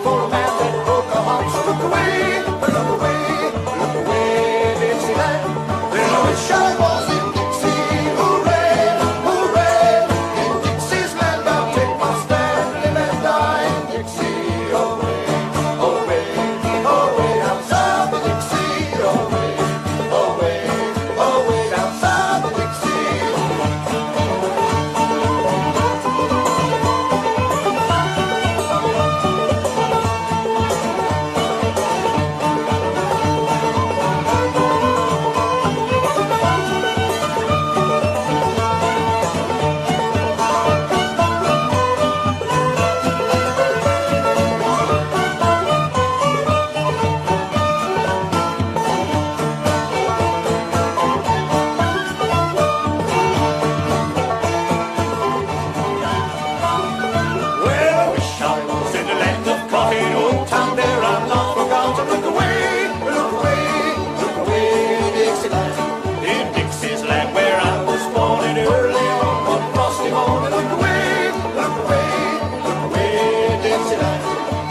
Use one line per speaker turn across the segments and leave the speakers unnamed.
for a man that broke our hearts. So look away, look away, Dixieland. There's a wish I was in Dixie. Hooray, hooray. In Dixie's land I'll take my stand, live and die in Dixie. Away, away, away down south of Dixie. Away, away, away down south of Dixie. Well, I wish I was in the land of coffee, old town there I'm not forgotten. Look away, look away, look away, Dixieland. In Dixie's land where I was born in early on one frosty morning. Look away, look away, look away, Dixieland.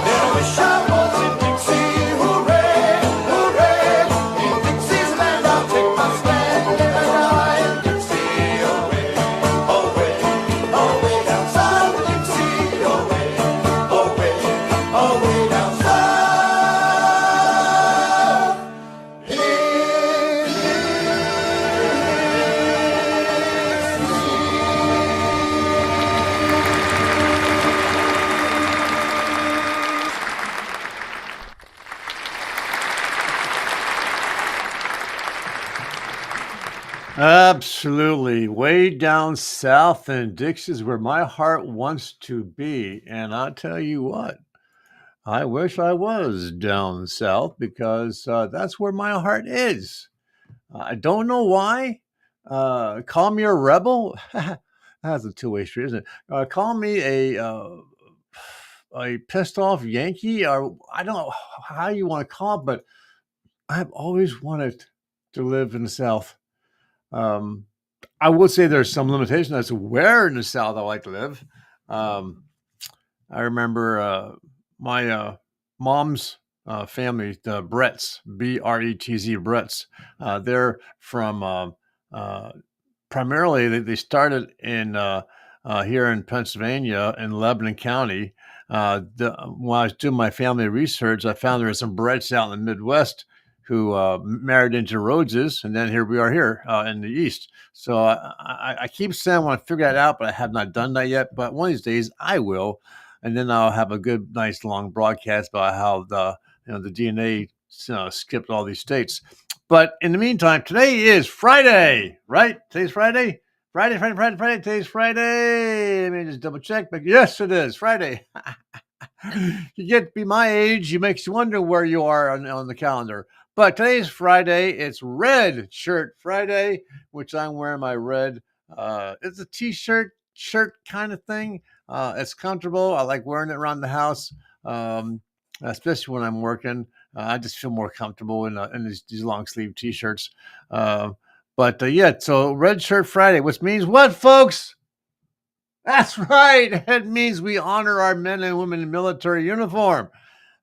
Then I wish I was in Dixie. Hooray, hooray. In Dixie's land I'll take my stand, live and die in Dixie. Away, away, away down south of Dixie. Away, away, away down south.
Absolutely. Way down south in Dixie's where my heart wants to be. And I'll tell you what, I wish I was down south because that's where my heart is. I don't know why. Call me a rebel. That's a two-way street, isn't it? Call me a pissed off Yankee, or I don't know how you want to call it, but I've always wanted to live in the South. Um, I would say there's some limitation as to where in the South I like to live. Um, I remember my mom's family, the Bretts, Bretz, Bretts. They're from primarily they started in here in Pennsylvania in Lebanon County. When I was doing my family research, I found there were some Bretts out in the Midwest who married into Rhodeses, and then here we are here in the East. So I keep saying I want to figure that out, but I have not done that yet. But one of these days I will, and then I'll have a good, nice, long broadcast about how the DNA skipped all these states. But in the meantime, today is Friday, right? Today's Friday. Friday. Today's Friday. Let me just double check. But yes, it is Friday. You get to be my age, it makes you wonder where you are on the calendar. But today's Friday. It's Red Shirt Friday, which I'm wearing my red. It's a t-shirt, shirt kind of thing. It's comfortable. I like wearing it around the house, especially when I'm working. I just feel more comfortable in these long sleeve t-shirts. But yeah, so Red Shirt Friday, which means what, folks? That's right. It means we honor our men and women in military uniform.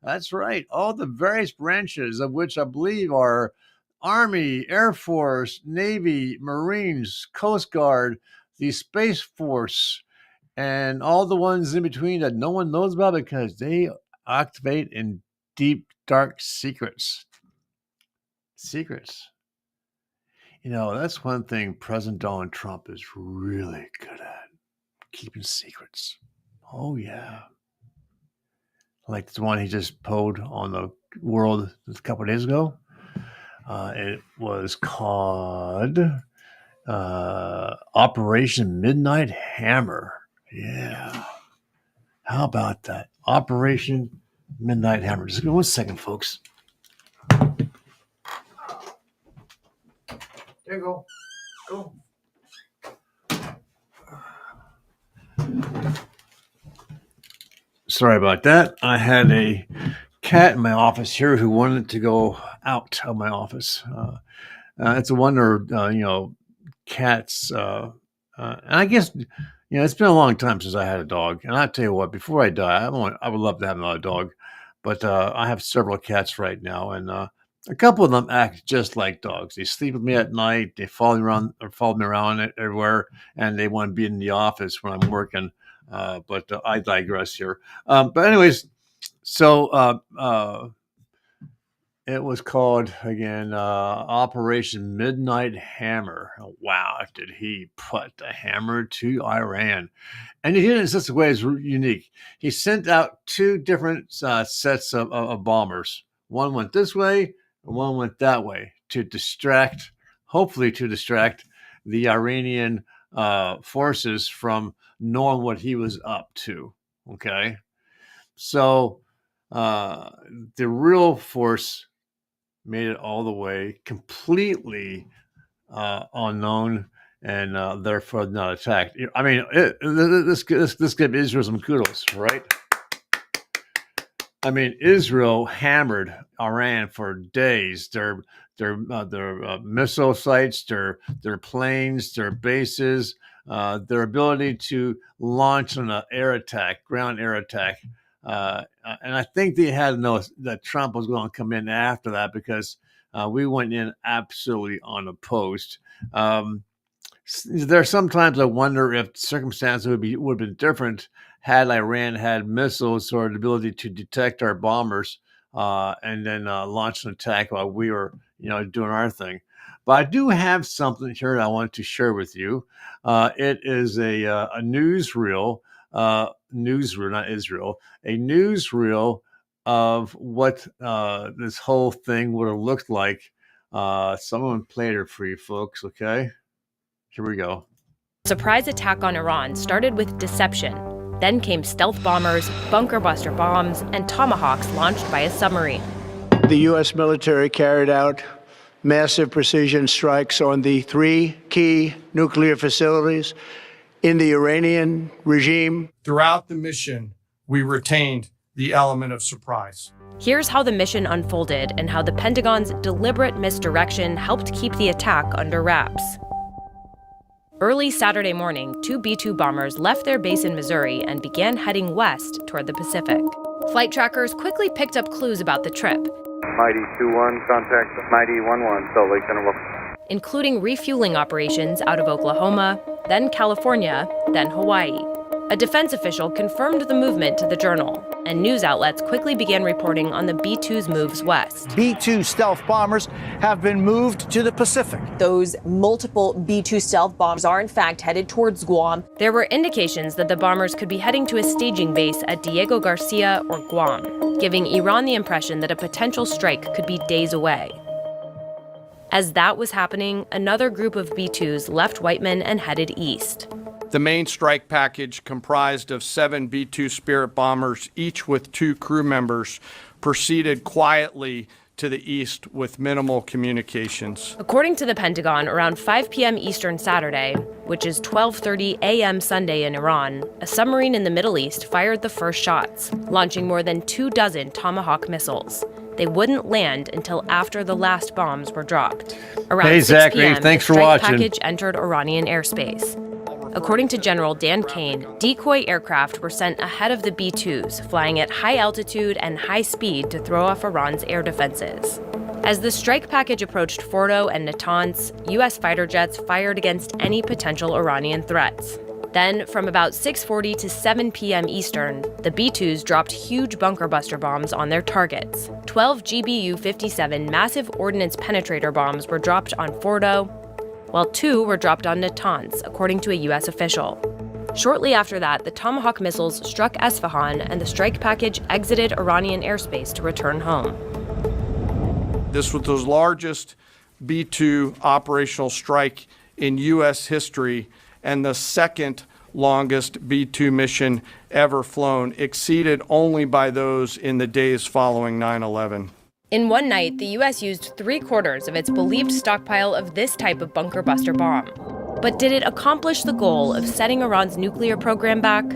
That's right. All the various branches of which I believe are Army, Air Force, Navy, Marines, Coast Guard, the Space Force, and all the ones in between that no one knows about because they activate in deep, dark secrets. Secrets. That's one thing President Donald Trump is really good at. Keeping secrets. Oh, yeah. Like the one he just posed on the world a couple of days ago. It was called Operation Midnight Hammer. Yeah. How about that? Operation Midnight Hammer. Just give me 1 second, folks. There you go. Go. Sorry about that. I had a cat in my office here who wanted to go out of my office. It's a wonder, cats. And I guess, it's been a long time since I had a dog. And I tell you what, before I die, I would love to have another dog. but I have several cats right now, and a couple of them act just like dogs. They sleep with me at night. They follow me around everywhere, and they want to be in the office when I'm working. But I digress here. But anyways, so it was called again Operation Midnight Hammer. Wow, did he put the hammer to Iran? And he did it in such a way that's unique. He sent out two different sets of bombers. One went this way, and one went that way to distract, hopefully to distract the Iranian forces from knowing what he was up to. Okay, so the real force made it all the way completely unknown and therefore not attacked. I mean, this gives Israel some kudos, right? I mean, Israel hammered Iran for days. Their missile sites, their planes, their bases, their ability to launch an air attack, ground air attack. And I think they had to know that Trump was going to come in after that because we went in absolutely unopposed. There are sometimes I wonder if circumstances would have been different had Iran had missiles or the ability to detect our bombers and then launch an attack while we were, doing our thing. But I do have something here that I want to share with you. It is a newsreel, not Israel, a newsreel of what this whole thing would have looked like. Someone played it for you folks, okay? Here we go.
Surprise attack on Iran started with deception. Then came stealth bombers, bunker buster bombs, and tomahawks launched by a submarine.
The U.S. military carried out massive precision strikes on the 3 key nuclear facilities in the Iranian regime.
Throughout the mission, we retained the element of surprise.
Here's how the mission unfolded and how the Pentagon's deliberate misdirection helped keep the attack under wraps. Early Saturday morning, 2 B-2 bombers left their base in Missouri and began heading west toward the Pacific. Flight trackers quickly picked up clues about the trip,
Mighty 2-1, contact Mighty 1-1, Salt Lake Center.
including refueling operations out of Oklahoma, then California, then Hawaii. A defense official confirmed the movement to the Journal, and news outlets quickly began reporting on the B-2's moves west.
B-2 stealth bombers have been moved to the Pacific.
Those multiple B-2 stealth bombs are in fact headed towards Guam.
There were indications that the bombers could be heading to a staging base at Diego Garcia or Guam, giving Iran the impression that a potential strike could be days away. As that was happening, another group of B-2s left Whiteman and headed east.
The main strike package, comprised of 7 B-2 Spirit bombers, each with 2 crew members, proceeded quietly to the east with minimal communications.
According to the Pentagon, around 5 p.m. Eastern Saturday, which is 12:30 a.m. Sunday in Iran, a submarine in the Middle East fired the first shots, launching more than 24 Tomahawk missiles. They wouldn't land until after the last bombs were dropped. Around
Hey,
6
Zachary,
p.m.,
thanks
the
for
strike
watching.
package entered Iranian airspace. According to General Dan Kane, decoy aircraft were sent ahead of the B-2s, flying at high altitude and high speed to throw off Iran's air defenses. As the strike package approached Fordo and Natanz, U.S. fighter jets fired against any potential Iranian threats. Then, from about 6:40 to 7 p.m. Eastern, the B-2s dropped huge bunker buster bombs on their targets. 12 GBU-57 massive ordnance penetrator bombs were dropped on Fordo, while 2 were dropped on Natanz, according to a U.S. official. Shortly after that, the Tomahawk missiles struck Esfahan, and the strike package exited Iranian airspace to return home.
This was the largest B-2 operational strike in U.S. history and the second longest B-2 mission ever flown, exceeded only by those in the days following 9/11.
In one night, the U.S. used 3/4 of its believed stockpile of this type of bunker buster bomb. But did it accomplish the goal of setting Iran's nuclear program back?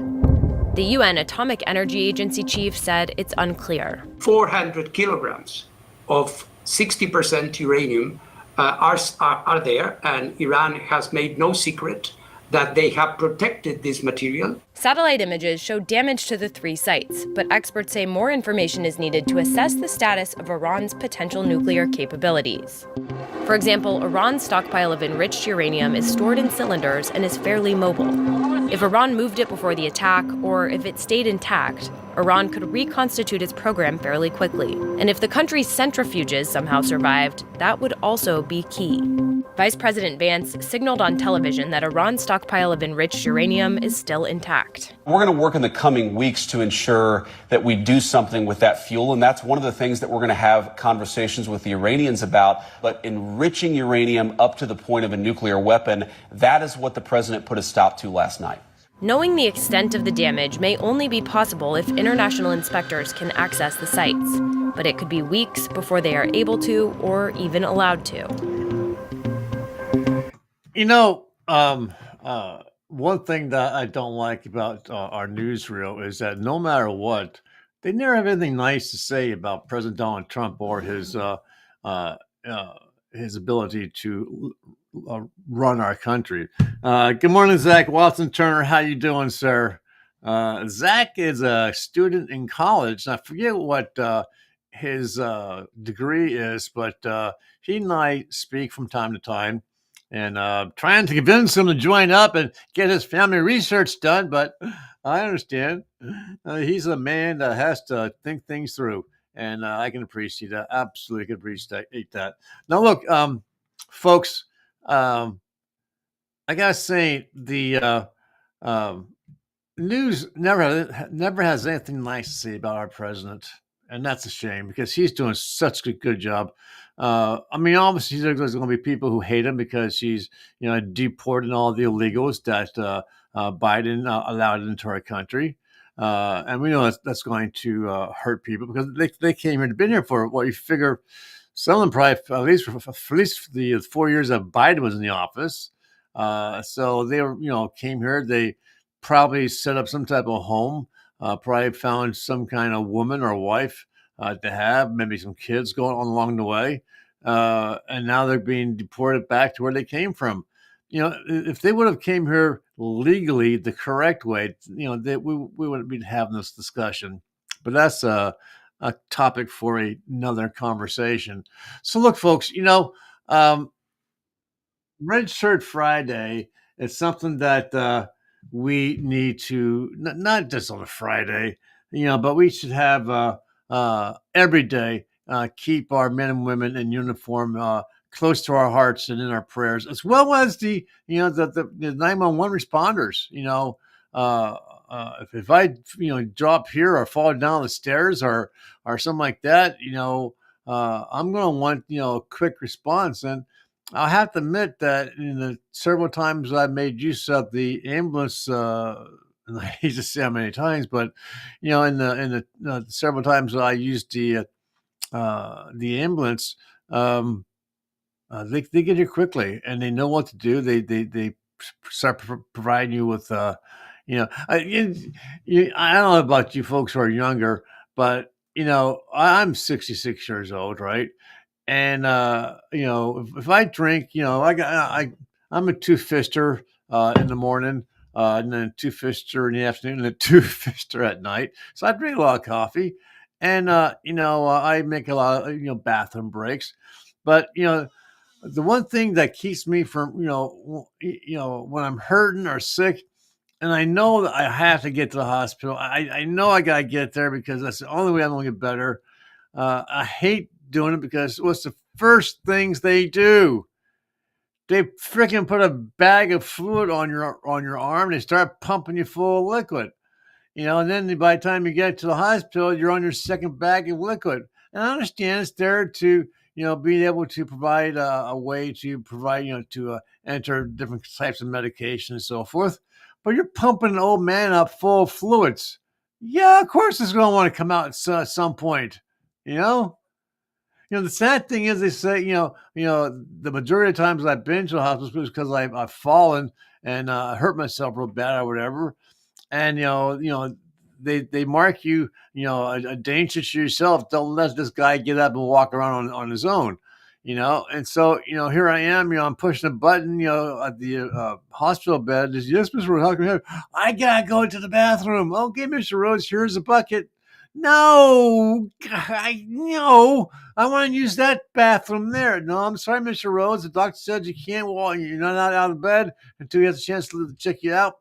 The UN Atomic Energy Agency chief said it's unclear.
400 kilograms of 60% uranium are there, and Iran has made no secret that they have protected this material.
Satellite images show damage to the 3 sites, but experts say more information is needed to assess the status of Iran's potential nuclear capabilities. For example, Iran's stockpile of enriched uranium is stored in cylinders and is fairly mobile. If Iran moved it before the attack, or if it stayed intact, Iran could reconstitute its program fairly quickly. And if the country's centrifuges somehow survived, that would also be key. Vice President Vance signaled on television that Iran's stockpile of enriched uranium is still intact.
We're going to work in the coming weeks to ensure that we do something with that fuel, and that's one of the things that we're going to have conversations with the Iranians about. But enriching uranium up to the point of a nuclear weapon, that is what the president put a stop to last night.
Knowing the extent of the damage may only be possible if international inspectors can access the sites, but it could be weeks before they are able to or even allowed to.
You know, one thing that I don't like about our newsreel is that no matter what, they never have anything nice to say about President Donald Trump or his ability to run our country. Good morning, Zach Watson Turner. How you doing, sir? Zach is a student in college, and I forget what his degree is, but he and I speak from time to time. And trying to convince him to join up and get his family research done. But I understand. He's a man that has to think things through. And I can appreciate that. Absolutely can appreciate that. Now, look, folks, I got to say, the news never has anything nice to say about our president. And that's a shame because he's doing such a good job. I mean, obviously, there's going to be people who hate him because he's, deporting all the illegals that Biden allowed into our country. And we know that's going to hurt people because they came here, they've been here for what you figure some of them probably at least the 4 years that Biden was in the office. So they were, came here. They probably set up some type of home. Probably found some kind of woman or wife to have, maybe some kids going on along the way. And now they're being deported back to where they came from. If they would have came here legally the correct way, we wouldn't be having this discussion. But that's a topic for another conversation. So look, folks, Red Shirt Friday is something that we need to, not just on a Friday, but we should have every day keep our men and women in uniform close to our hearts and in our prayers, as well as the 911 responders. If I drop here or fall down the stairs or something like that, I'm going to want a quick response. And I have to admit that in the several times I've made use of the ambulance, and I hate to say how many times, but in the several times that I used the ambulance, they get here quickly and they know what to do. They start providing you with I don't know about you folks who are younger, but I'm 66 years old, right? And if I drink, I'm a two-fister in the morning, and then a two-fister in the afternoon, and a two-fister at night. So I drink a lot of coffee, and I make a lot of bathroom breaks. But the one thing that keeps me from when I'm hurting or sick, and I know that I have to get to the hospital. I know I gotta get there because that's the only way I'm gonna get better. I hate doing it because what's the first things they do? They freaking put a bag of fluid on your arm. They start pumping you full of liquid, and then by the time you get to the hospital, you're on your second bag of liquid. And I understand it's there to, being able to provide a way to provide, to enter different types of medication and so forth. But you're pumping an old man up full of fluids. Yeah, of course it's going to want to come out at some point, the sad thing is they say, the majority of times I've been to the hospital is because I've fallen and hurt myself real bad or whatever. And, they mark you, a danger to yourself. Don't let this guy get up and walk around on his own. And so, here I am, I'm pushing a button, at the hospital bed. Yes, Mr. Rhodes, how can I help? I gotta go to the bathroom. Okay, Mr. Rhodes, here's a bucket. No, no, I want to use that bathroom there. No, I'm sorry, Mr. Rhodes. The doctor said you can't walk. You're not out of bed until he has a chance to check you out.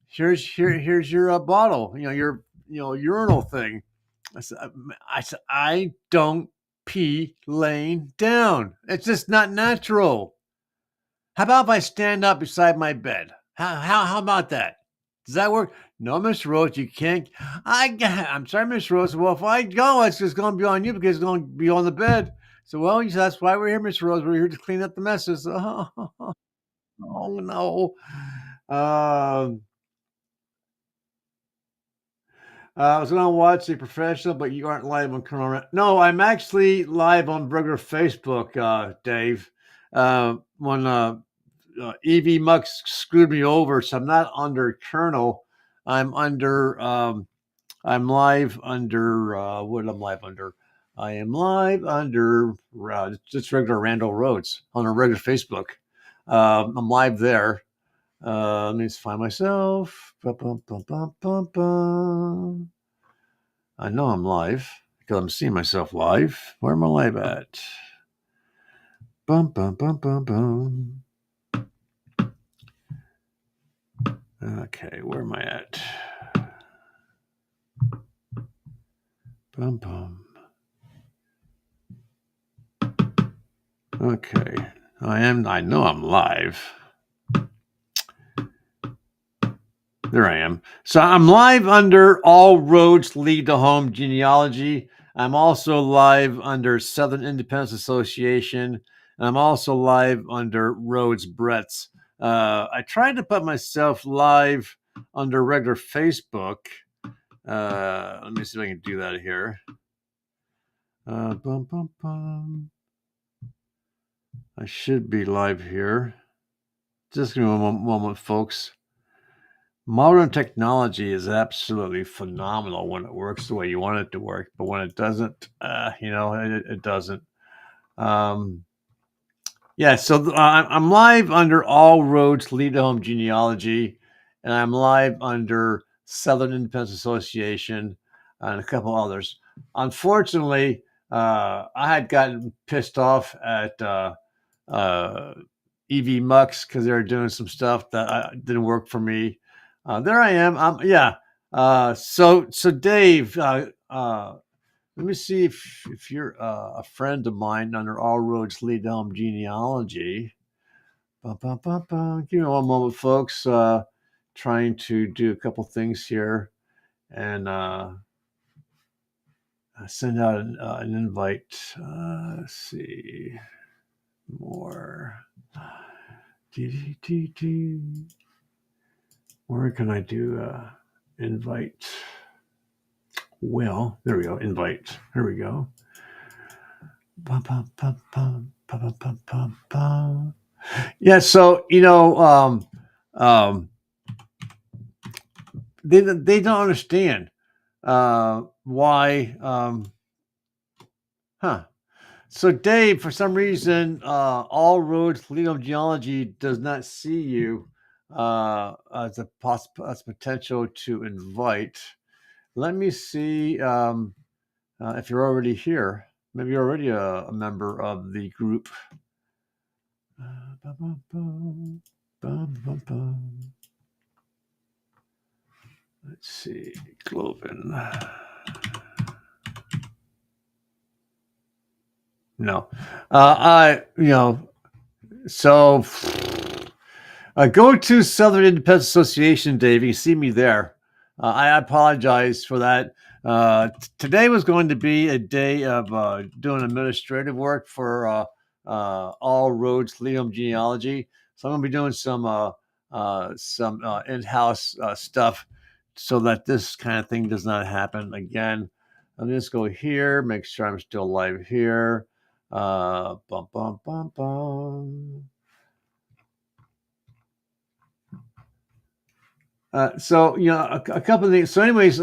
Here's your bottle. Your urinal thing. I said, I don't pee laying down. It's just not natural. How about if I stand up beside my bed? How about that? Does that work? No, Mr. Rhodes, you can't. I'm sorry, Mr. Rhodes. Well, if I go, it's just going to be on you because it's going to be on the bed. So, well, that's why we're here, Mr. Rhodes. We're here to clean up the messes. Oh no. I was going to watch The Professional, but you aren't live on Colonel. No, I'm actually live on regular Facebook, Dave. When EV Mux screwed me over, so I'm not under Colonel. I'm under. I'm live under. What am I live under? I am live under just regular Randall Rhodes on a regular Facebook. I'm live there. Let me just find myself. I know I'm live because I'm seeing myself live. Where am I live at? Bum, bum, bum, bum, bum. Okay, where am I at? Bum, bum. Okay, I know I'm live. There I am. So I'm live under All Roads Lead to Home Genealogy. I'm also live under Southern Independence Association. And I'm also live under Rhodes Brett's. I tried to put myself live under regular Facebook. Let me see if I can do that here. Bum, bum, bum. I should be live here. Just give me one moment, folks. Modern technology is absolutely phenomenal when it works the way you want it to work, but when it doesn't, it doesn't. So I'm live under All Roads Lead to Home Genealogy, and I'm live under Southern Independence Association and a couple others. Unfortunately, I had gotten pissed off at EV Mux because they were doing some stuff that didn't work for me. There I am. So Dave, let me see if you're a friend of mine under All Roads Lead to Home Genealogy. Give me one moment, folks. Trying to do a couple things here and send out an invite. Let's see more. Where can I do invite? Well, there we go. Invite. Here we go. Yeah. So they don't understand why. So Dave, for some reason, All Roads Lead to Genealogy does not see you as a potential to invite. Let me see if you're already here. Maybe you're already a member of the group. Let's see, Cloven. No, so go to Southern Independence Association, Dave. You see me there. I apologize for that. Today was going to be a day of doing administrative work for All Roads Lead to Home Genealogy. So I'm going to be doing some in-house stuff so that this kind of thing does not happen again. Let me just go here, make sure I'm still live here. Bum, bum, bum, bum. So, a couple of things. So anyways,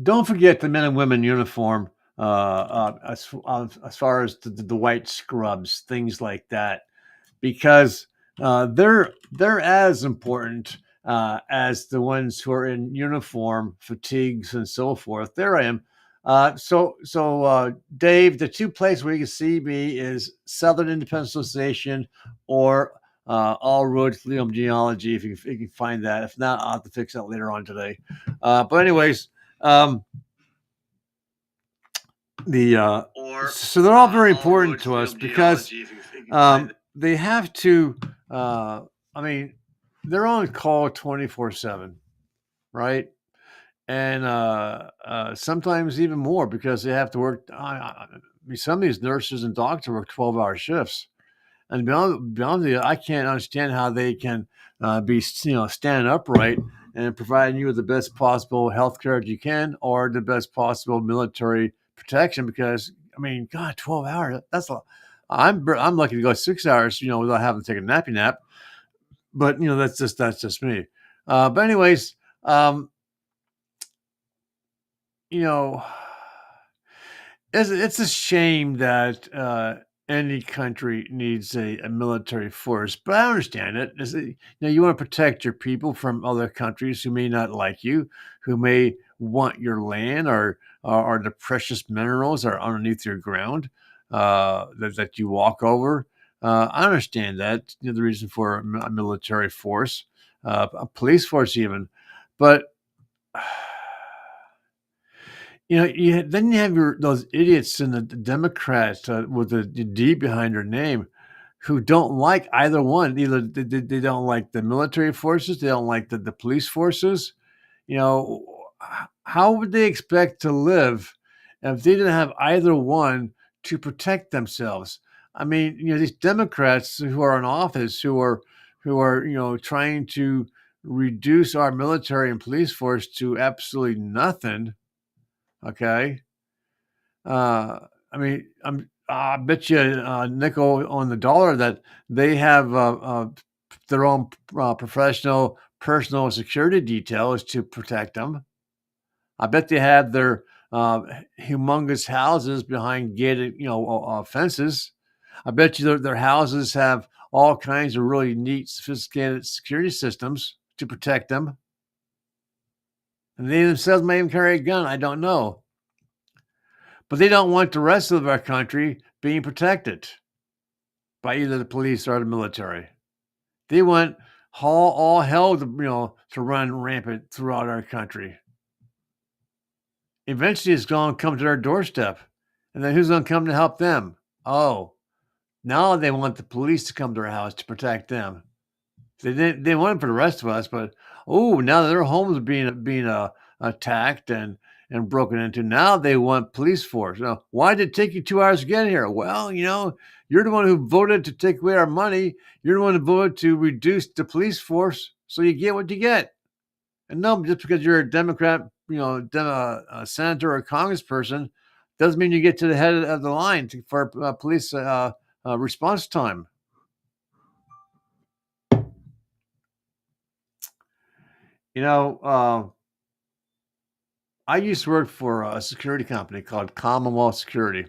don't forget the men and women uniform. As far as the white scrubs, things like that, because they're as important as the ones who are in uniform, fatigues, and so forth. There I am. Dave, the two places where you can see me is Southern Independence Association or All Roads to Liam Genealogy. If you can find that, if not, I'll have to fix that later on today. But anyways, so they're all very important to us because they have to. I mean, they're on call 24/7, right? And sometimes even more because they have to work. I mean, some of these nurses and doctors work 12-hour shifts, and beyond the, I can't understand how they can be standing upright and providing you with the best possible health care that you can or the best possible military protection. Because I mean, God, 12 hours. That's a. I'm lucky to go 6 hours, without having to take a nappy nap. But that's just me. But anyways, you know, it's a shame that any country needs a military force, but I understand it. You want to protect your people from other countries who may not like you, who may want your land or the precious minerals that are underneath your ground that you walk over. I understand that, the reason for a military force, a police force even, but then you have those idiots in the Democrats with the D behind their name who don't like either one. Either they don't like the military forces, they don't like the police forces. How would they expect to live if they didn't have either one to protect themselves? I mean, these Democrats who are in office, who are trying to reduce our military and police force to absolutely nothing. Okay. I mean, I bet you a nickel on the dollar that they have their own professional personal security details to protect them. I bet they have their humongous houses behind gated, fences. I bet you their houses have all kinds of really neat, sophisticated security systems to protect them. And they themselves may even carry a gun. I don't know. But they don't want the rest of our country being protected by either the police or the military. They want all hell to run rampant throughout our country. Eventually, it's going to come to their doorstep. And then who's going to come to help them? Oh, now they want the police to come to their house to protect them. They want it for the rest of us, but now their homes are being attacked and broken into. Now they want police force. Now, why did it take you 2 hours to get here? Well, you're the one who voted to take away our money. You're the one who voted to reduce the police force, so you get what you get. And no, just because you're a Democrat, a senator or a congressperson, doesn't mean you get to the head of the line for police response time. I used to work for a security company called Commonwealth Security.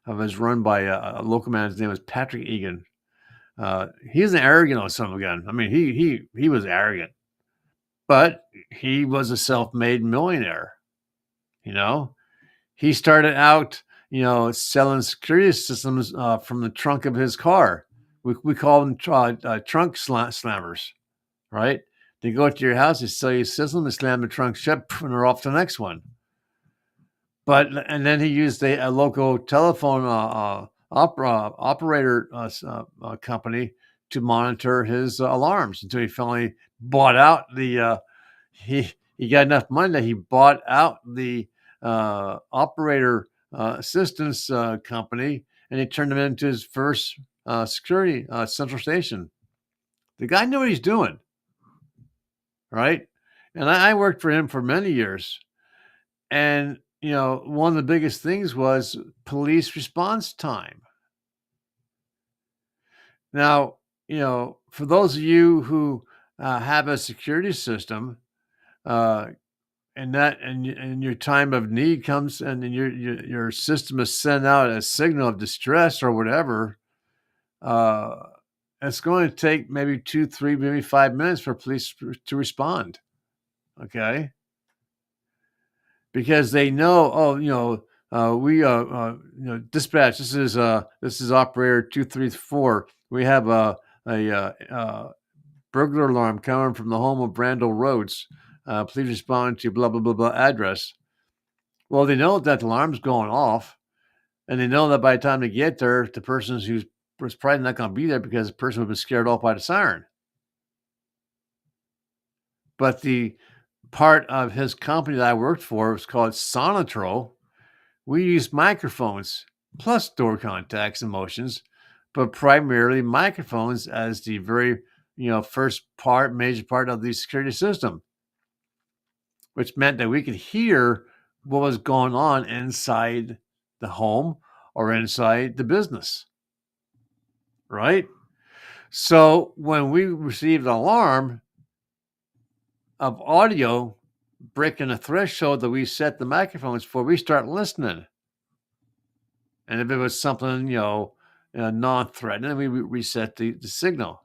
It was run by a local man. His name was Patrick Egan. He's an arrogant son of a gun. I mean, he was arrogant, but he was a self-made millionaire. He started out, selling security systems from the trunk of his car. We call them trunk slammers, right? They go to your house, they sell you a system, they slam the trunk shut, and they're off to the next one. And then he used a local telephone operator company to monitor his alarms until he finally bought out he got enough money that he bought out the operator assistance company, and he turned them into his first security central station. The guy knew what he's doing. Right. And I worked for him for many years. And, one of the biggest things was police response time. Now, for those of you who have a security system, and your time of need comes, and then your system is sent out a signal of distress or whatever. Uh, it's going to take maybe 2, 3, maybe 5 minutes for police to respond. Okay, because they know, oh, dispatch. This is operator 234. We have a burglar alarm coming from the home of Brandel Rhodes. Please respond to blah, blah, blah, blah address. Well, they know that the alarm's going off, and they know that by the time they get there, the person was probably not going to be there because the person would have been scared off by the siren. But the part of his company that I worked for was called Sonatro. We used microphones plus door contacts and motions, but primarily microphones as the very first major part of the security system, which meant that we could hear what was going on inside the home or inside the business, right? So when we received an alarm of audio breaking a threshold that we set the microphones for, we start listening. And if it was something, non-threatening, we reset the signal.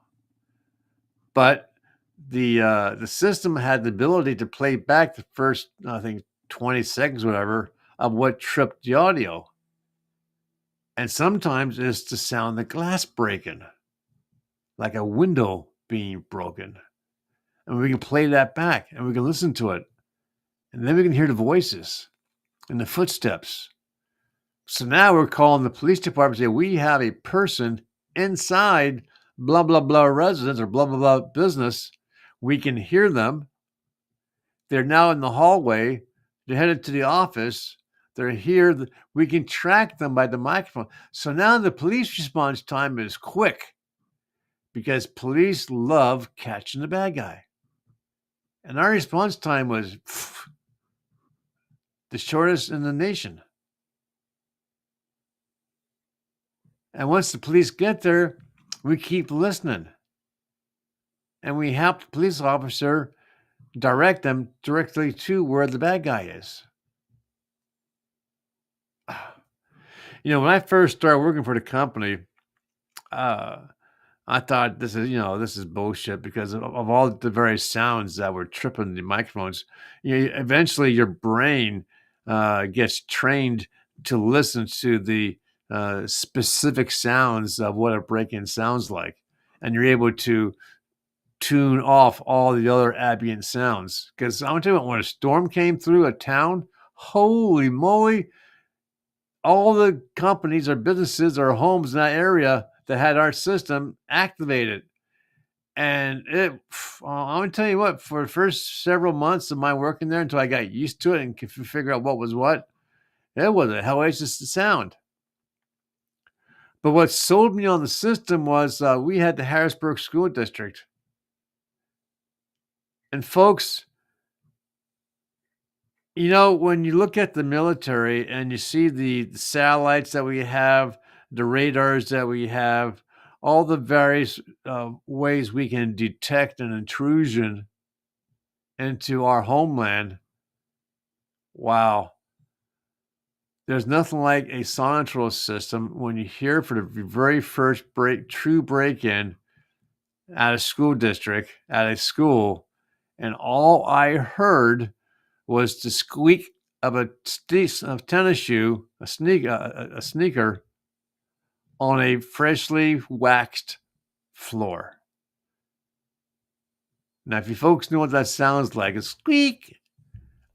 But the system had the ability to play back the first, I think, 20 seconds, whatever, of what tripped the audio. And sometimes it's to sound the glass breaking, like a window being broken. And we can play that back and we can listen to it. And then we can hear the voices and the footsteps. So now we're calling the police department and say, we have a person inside blah, blah, blah residence or blah, blah, blah business. We can hear them. They're now in the hallway. They're headed to the office. They're here. We can track them by the microphone. So now the police response time is quick because police love catching the bad guy. And our response time was the shortest in the nation. And once the police get there, we keep listening. And we help the police officer direct them directly to where the bad guy is. When I first started working for the company, I thought this is bullshit because of all the various sounds that were tripping the microphones. Eventually your brain gets trained to listen to the specific sounds of what a break-in sounds like. And you're able to tune off all the other ambient sounds. Because I'm going to tell you, when a storm came through a town, holy moly, all the companies or businesses or homes in that area that had our system activated. And I'm going to tell you what, for the first several months of my working there until I got used to it and could figure out what was what, it was a hellacious sound. But what sold me on the system was we had the Harrisburg School District. And folks, when you look at the military and you see the satellites that we have, the radars that we have, all the various ways we can detect an intrusion into our homeland, wow. There's nothing like a Sonatro system when you hear for the very first true break-in at a school district, at a school, and all I heard was the squeak of a tennis shoe, a sneaker, on a freshly waxed floor. Now, if you folks know what that sounds like, a squeak,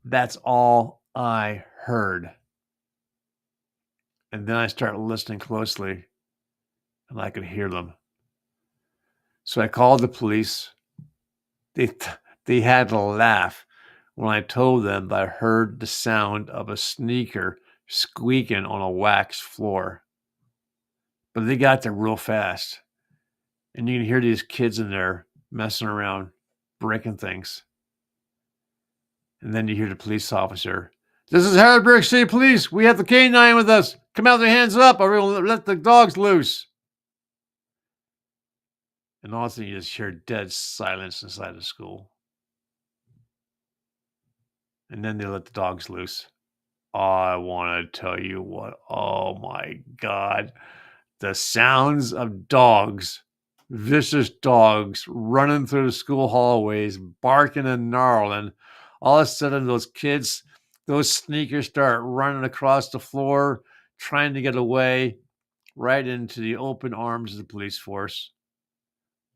that's all I heard. And then I started listening closely, and I could hear them. So I called the police. They had to laugh when I told them that I heard the sound of a sneaker squeaking on a wax floor. But they got there real fast. And you can hear these kids in there messing around, breaking things. And then you hear the police officer, "This is Harrisburg City Police. We have the K-9 with us. Come out with your hands up or we'll let the dogs loose." And all of a sudden you just hear dead silence inside the school. and then they let the dogs loose. I want to tell you what, oh my God, the sounds of dogs, vicious dogs running through the school hallways, barking and gnarling. All of a sudden, those kids, those sneakers start running across the floor, trying to get away right into the open arms of the police force.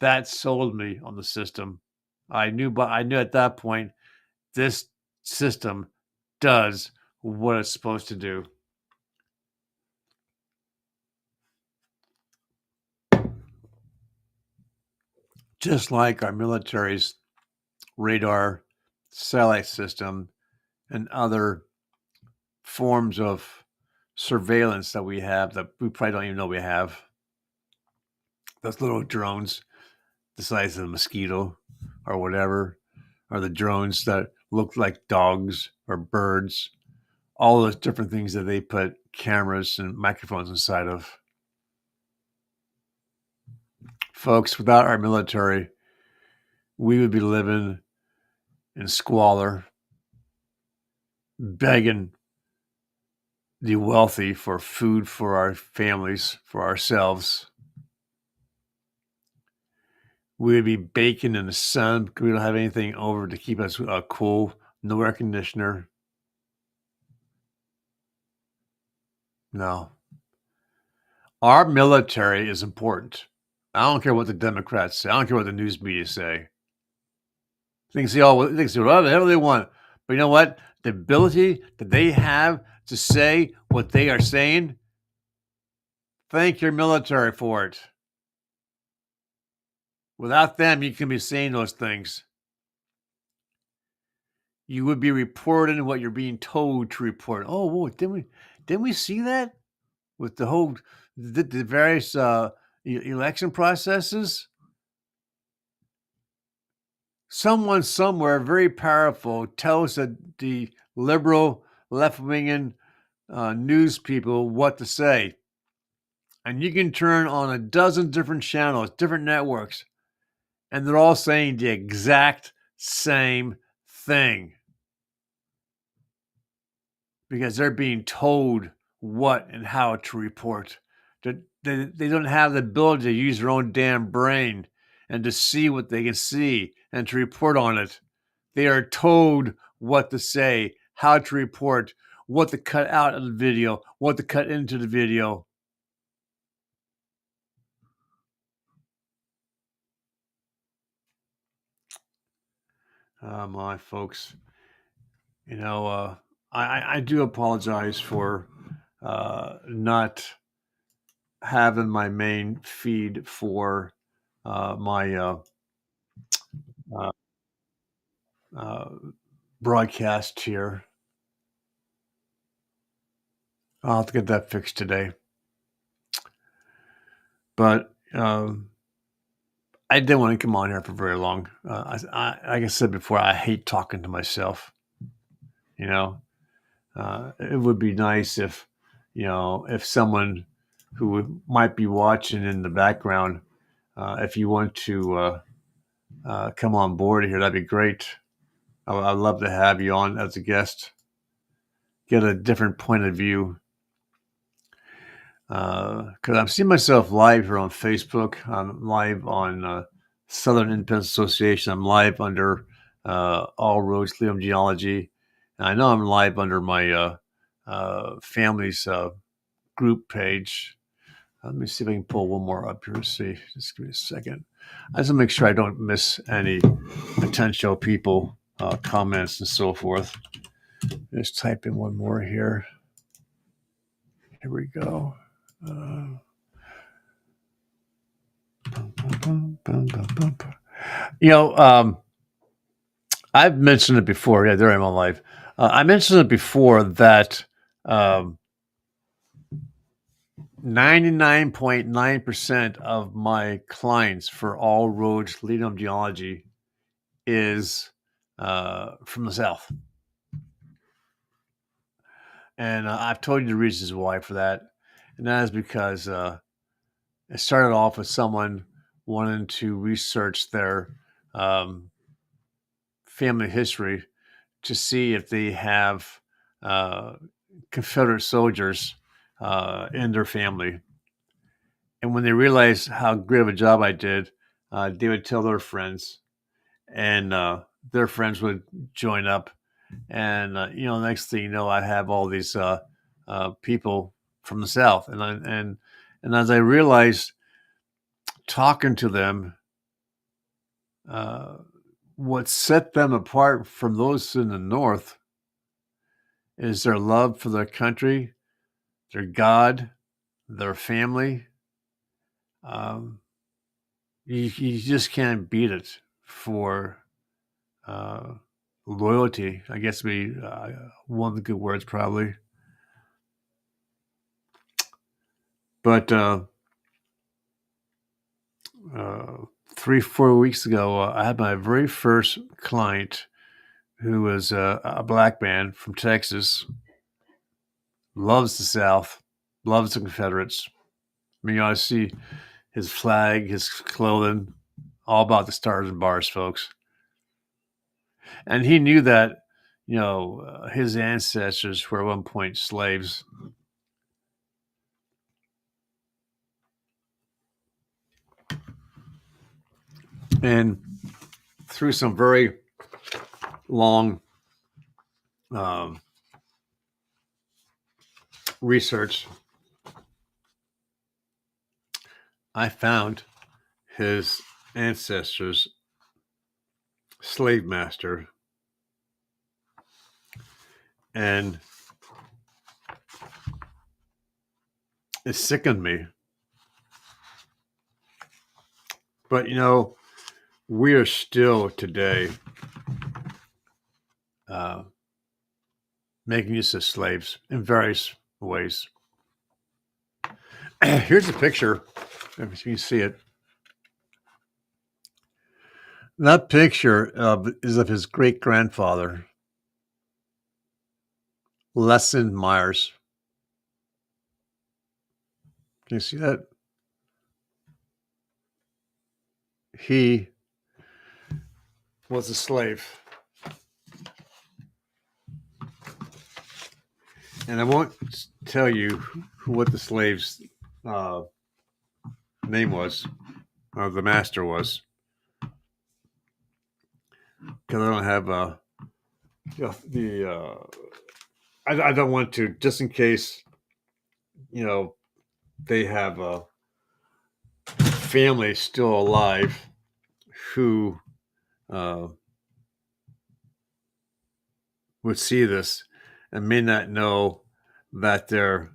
That sold me on the system. I knew at that point, this system does what it's supposed to do. Just like our military's radar, satellite system, and other forms of surveillance that we have that we probably don't even know we have. Those little drones the size of a mosquito or whatever, or the drones that look like dogs or birds, all those different things that they put cameras and microphones inside of. Folks, without our military, we would be living in squalor, begging the wealthy for food for our families, for ourselves. We would be baking in the sun because we don't have anything over to keep us cool, no air conditioner. No. Our military is important. I don't care what the Democrats say. I don't care what the news media say. They can say whatever the hell they want. But you know what? The ability that they have to say what they are saying, thank your military for it. Without them, you can be saying those things. You would be reporting what you're being told to report. Oh, whoa, didn't we see that with the whole the various election processes? Someone somewhere very powerful tells the liberal left-winging news people what to say. And you can turn on a dozen different channels, different networks, and they're all saying the exact same thing. Because they're being told what and how to report. They don't have the ability to use their own damn brain and to see what they can see and to report on it. They are told what to say, how to report, what to cut out of the video, what to cut into the video. My folks, you know, I do apologize for not having my main feed for my broadcast here. I'll have to get that fixed today. But I didn't want to come on here for very long. Like I said before, I hate talking to myself. You know, it would be nice if, you know, if someone who might be watching in the background, if you want to come on board here, that'd be great. I'd love to have you on as a guest, get a different point of view. Because I'm seeing myself live here on Facebook. I'm live on Southern Independence Association. I'm live under All Roads Liam Geology. And I know I'm live under my family's group page. Let me see if I can pull one more up here. See, just give me a second. I just want to make sure I don't miss any potential people, comments, and so forth. Just type in one more here. Here we go. You know, I've mentioned it before. Yeah, there I am on live. I mentioned it before that 99.9% of my clients for All Roads Leading Geology is from the South. And I've told you the reasons why for that. And that is because it started off with someone wanting to research their family history to see if they have Confederate soldiers in their family. And when they realized how great of a job I did, they would tell their friends, and their friends would join up. And next thing you know, I'd have all these people from the South, and as I realized, talking to them, what set them apart from those in the North is their love for their country, their God, their family. You just can't beat it for loyalty. I guess would be one of the good words, probably. But 3-4 weeks ago, I had my very first client, who was a black man from Texas, loves the South, loves the Confederates. I mean, I see his flag, his clothing, all about the stars and bars, folks. And he knew that, his ancestors were at one point slaves. And through some very long research, I found his ancestors' slave master, and it sickened me. But we are still today making use of slaves in various ways. Here's a picture, if you can see it. That picture is of his great-grandfather, Lesson Myers. Can you see that? He was a slave. And I won't tell you what the slave's name was, or the master was, because I don't have I don't want to, just in case, they have a family still alive who would see this and may not know that their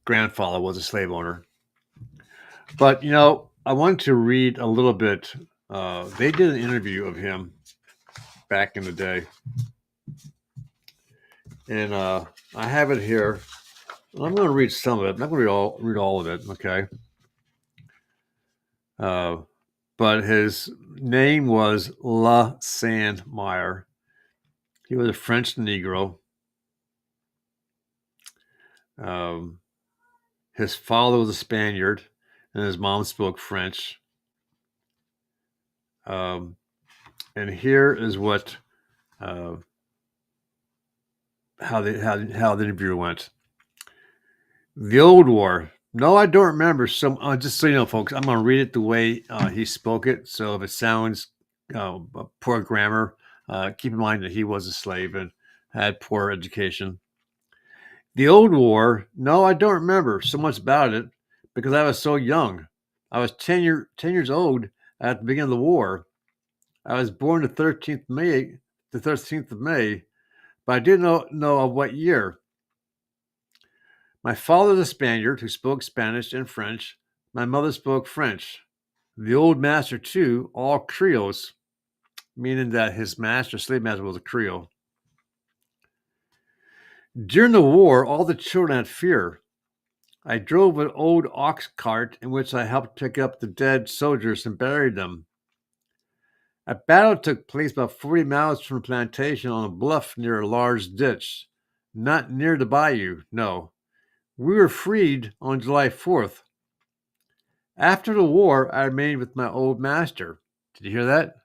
grandfather was a slave owner. But, I wanted to read a little bit. They did an interview of him back in the day. And I have it here. I'm going to read some of it. I'm not going to read all of it, okay? But his name was Lesson Myers. He was a French Negro. His father was a Spaniard, and his mom spoke French. And here is what how the interview went. The old war. No, I don't remember. Just so you know, folks, I'm going to read it the way he spoke it. So if it sounds poor grammar, keep in mind that he was a slave and had poor education. The old war. No, I don't remember so much about it because I was so young. I was 10 years old at the beginning of the war. I was born the 13th of May, but I didn't know of what year. My father was a Spaniard who spoke Spanish and French. My mother spoke French. The old master, too, all Creoles, meaning that his slave master, was a Creole. During the war, all the children had fear. I drove an old ox cart in which I helped pick up the dead soldiers and bury them. A battle took place about 40 miles from the plantation on a bluff near a large ditch. Not near the bayou, no. We were freed on July 4th. After the war, I remained with my old master. Did you hear that?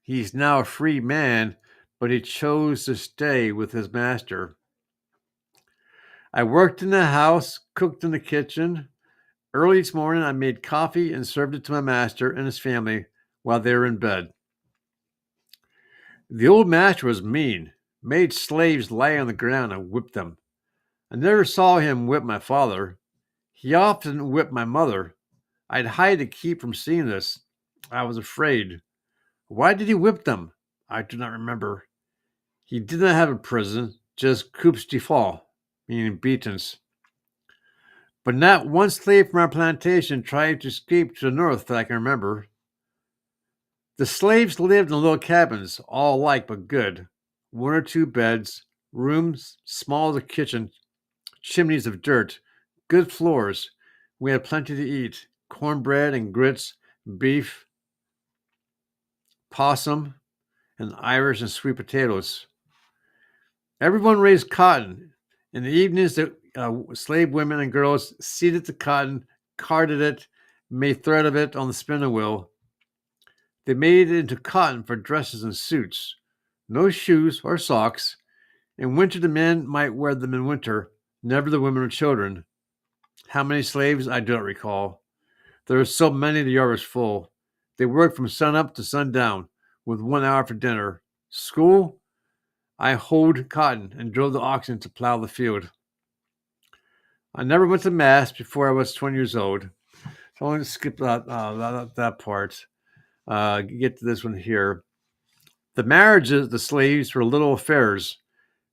He's now a free man, but he chose to stay with his master. I worked in the house, cooked in the kitchen. Early each morning, I made coffee and served it to my master and his family while they were in bed. The old master was mean, made slaves lie on the ground and whipped them. I never saw him whip my father. He often whipped my mother. I'd hide to keep from seeing this. I was afraid. Why did he whip them? I do not remember. He did not have a prison, just coups de fall, meaning beatings. But not one slave from our plantation tried to escape to the north that I can remember. The slaves lived in little cabins, all alike but good. 1 or 2 beds, rooms small as a kitchen, chimneys of dirt, good floors. We had plenty to eat, cornbread and grits, beef, possum, and Irish and sweet potatoes. Everyone raised cotton. In the evenings, the slave women and girls seeded the cotton, carded it, made thread of it on the spinning wheel. They made it into cotton for dresses and suits. No shoes or socks. In winter, the men might wear them in winter, never the women or children. How many slaves? I do not recall. There were so many the yard was full. They worked from sun up to sundown, with 1 hour for dinner. School? I hoed cotton and drove the oxen to plow the field. I never went to mass before I was 20 years old. So I'm going to skip that part. Get to this one here. The marriages of the slaves were little affairs.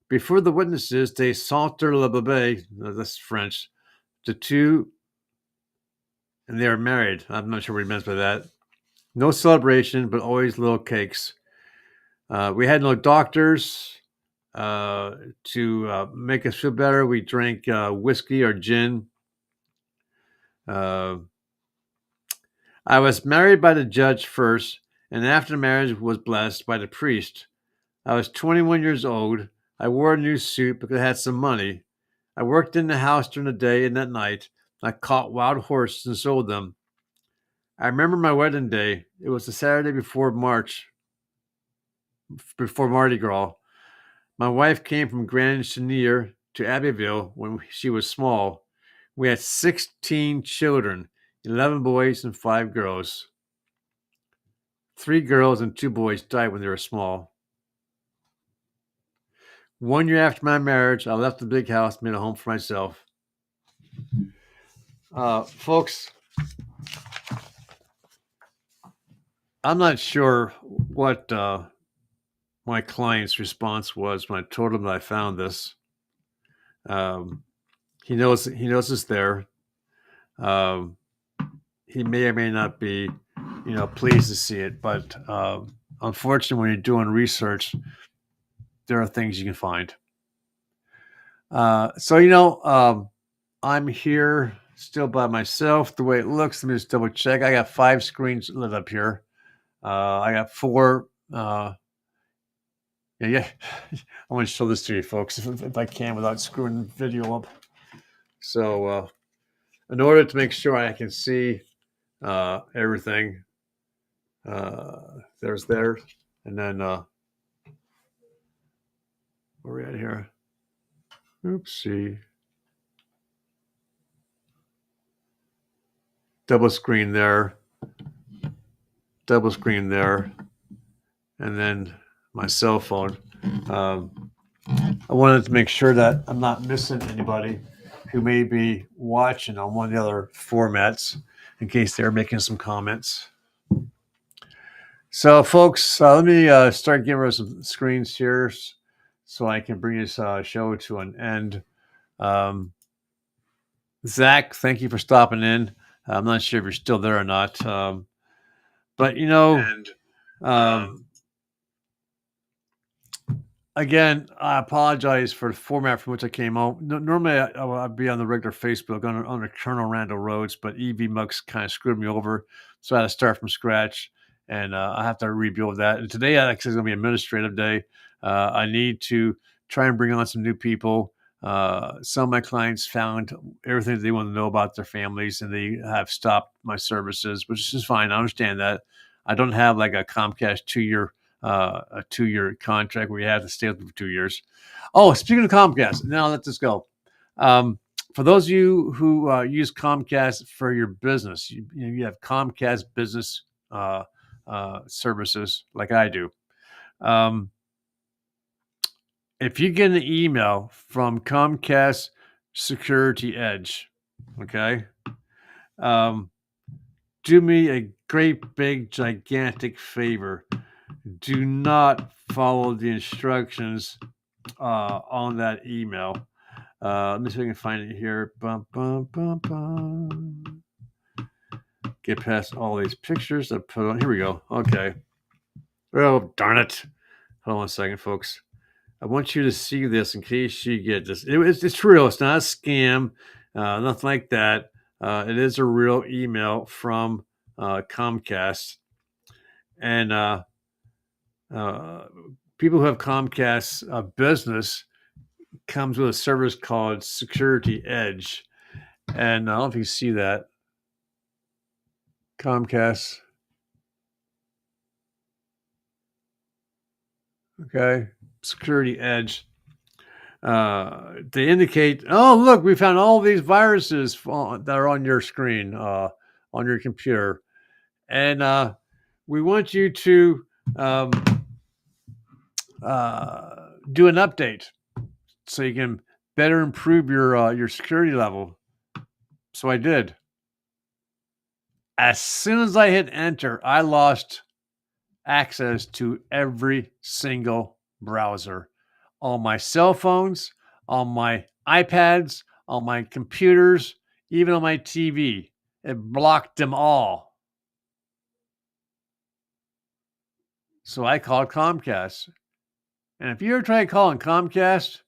Before the witnesses, they saunter le bébé, that's French, the two, and they are married. I'm not sure what he meant by that. No celebration, but always little cakes. We had no doctors to make us feel better. We drank whiskey or gin. I was married by the judge first, and after marriage was blessed by the priest. I was 21 years old. I wore a new suit because I had some money. I worked in the house during the day and at night. I caught wild horses and sold them. I remember my wedding day. It was the Saturday before Mardi Gras. My wife came from Grand Chenier to Abbeville when she was small. We had 16 children, 11 boys and 5 girls. 3 girls and 2 boys died when they were small. 1 year after my marriage, I left the big house, made a home for myself. Folks, I'm not sure what my client's response was when I told him that I found this. He knows it's there. He may or may not be, pleased to see it, but unfortunately, when you're doing research, there are things you can find. I'm here still by myself. The way it looks, let me just double check. I got 5 screens lit up here. I got 4. I want to show this to you, folks, if I can, without screwing the video up. So, in order to make sure I can see everything, there's there, and then where are we at here? Oopsie. Double screen there, and then my cell phone. I wanted to make sure that I'm not missing anybody who may be watching on one of the other formats in case they're making some comments. So, folks, let me start getting rid of some screens here so I can bring this show to an end. Zach, thank you for stopping in. I'm not sure if you're still there or not. But, again, I apologize for the format from which I came out. Normally, I'd be on the regular Facebook under Colonel Randall Rhodes, but EV Mugs kind of screwed me over. So I had to start from scratch, and I have to rebuild that. And today, actually, is going to be administrative day. I need to try and bring on some new people. Some of my clients found everything that they want to know about their families, and they have stopped my services, which is fine. I understand that. I don't have like a Comcast 2-year a 2-year contract where you have to stay with them for 2 years. Oh, speaking of Comcast, now let this go. For those of you who use Comcast for your business, you have Comcast business services like I do. If you get an email from Comcast Security Edge, okay, do me a great big gigantic favor. Do not follow the instructions on that email. Let me see if I can find it here. Bum, bum, bum, bum. Get past all these pictures I put on. Here we go. Okay. Oh, darn it. Hold on a second, folks. I want you to see this in case you get this. It's real. It's not a scam. Nothing like that. It is a real email from Comcast. And people who have Comcast business comes with a service called Security Edge. And I don't know if you see that. Comcast. Okay. Security Edge. They indicate, oh, look, we found all these viruses that are on your screen, on your computer. And we want you to do an update so you can better improve your security level. So I did. As soon as I hit enter, I lost access to every single browser. On my cell phones, on my iPads, on my computers, even on my TV. It blocked them all. So I called Comcast. And if you ever try calling Comcast,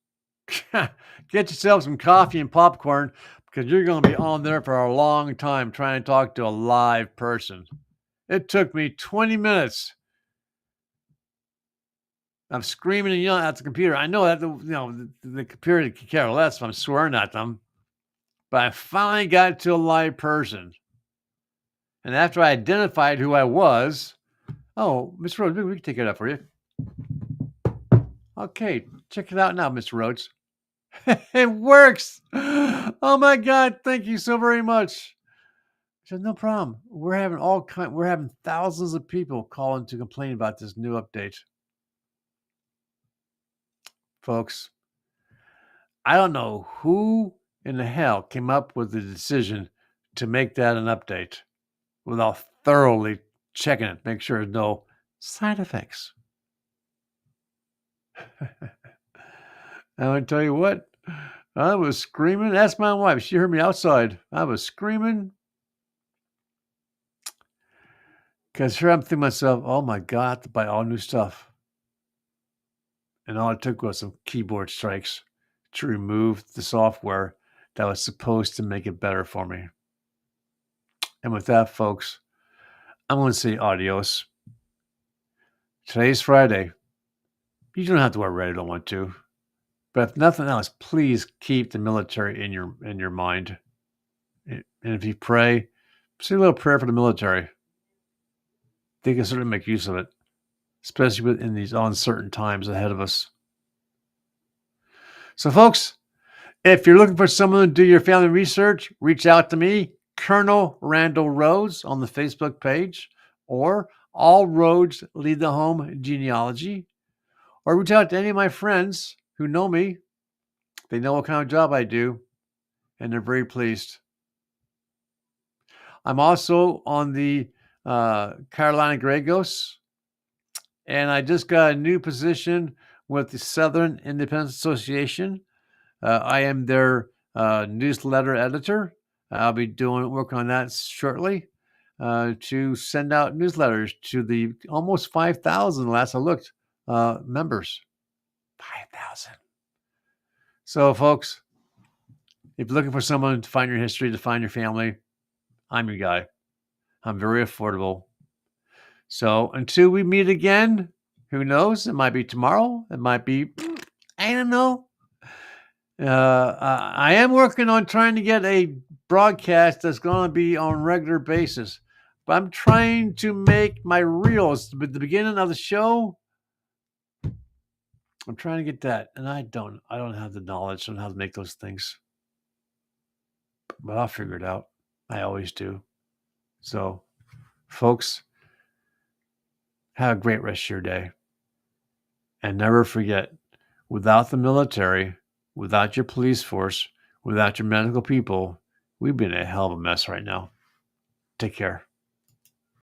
get yourself some coffee and popcorn because you're going to be on there for a long time trying to talk to a live person. It took me 20 minutes. I'm screaming and yelling at the computer. I know that the computer can care less if I'm swearing at them. But I finally got to a live person. And after I identified who I was, oh, Mr. Rhodes, we can take it up for you. Okay, check it out now, Mr. Rhodes. It works. Oh my God, thank you so very much. I said, no problem. We're having thousands of people calling to complain about this new update. Folks, I don't know who in the hell came up with the decision to make that an update without thoroughly checking it, make sure there's no side effects. I want to tell you what, I was screaming. Ask my wife. She heard me outside. I was screaming. Because here I'm thinking to myself, oh my God, I have to buy all new stuff. And all it took was some keyboard strikes to remove the software that was supposed to make it better for me. And with that, folks, I'm going to say adios. Today's Friday. You don't have to wear red if you don't want to. But if nothing else, please keep the military in your mind. And if you pray, say a little prayer for the military. They can certainly make use of it, especially in these uncertain times ahead of us. So, folks, if you're looking for someone to do your family research, reach out to me, Colonel Randall Rhodes, on the Facebook page, or All Roads Lead the Home Genealogy, or reach out to any of my friends who know me. They know what kind of job I do, and they're very pleased. I'm also on the Carolina Grey Ghosts, and I just got a new position with the Southern Independence Association. I am their newsletter editor. I'll be working on that shortly to send out newsletters to the almost 5,000 last I looked members. 5,000. So, folks, if you're looking for someone to find your history, to find your family, I'm your guy. I'm very affordable. So until we meet again, who knows? It might be tomorrow. It might be, I don't know. I am working on trying to get a broadcast that's going to be on a regular basis. But I'm trying to make my reels at the beginning of the show I'm trying to get that, and I don't have the knowledge on how to make those things, but I'll figure it out. I always do. So, folks, have a great rest of your day. And never forget, without the military, without your police force, without your medical people, we'd be in a hell of a mess right now. Take care.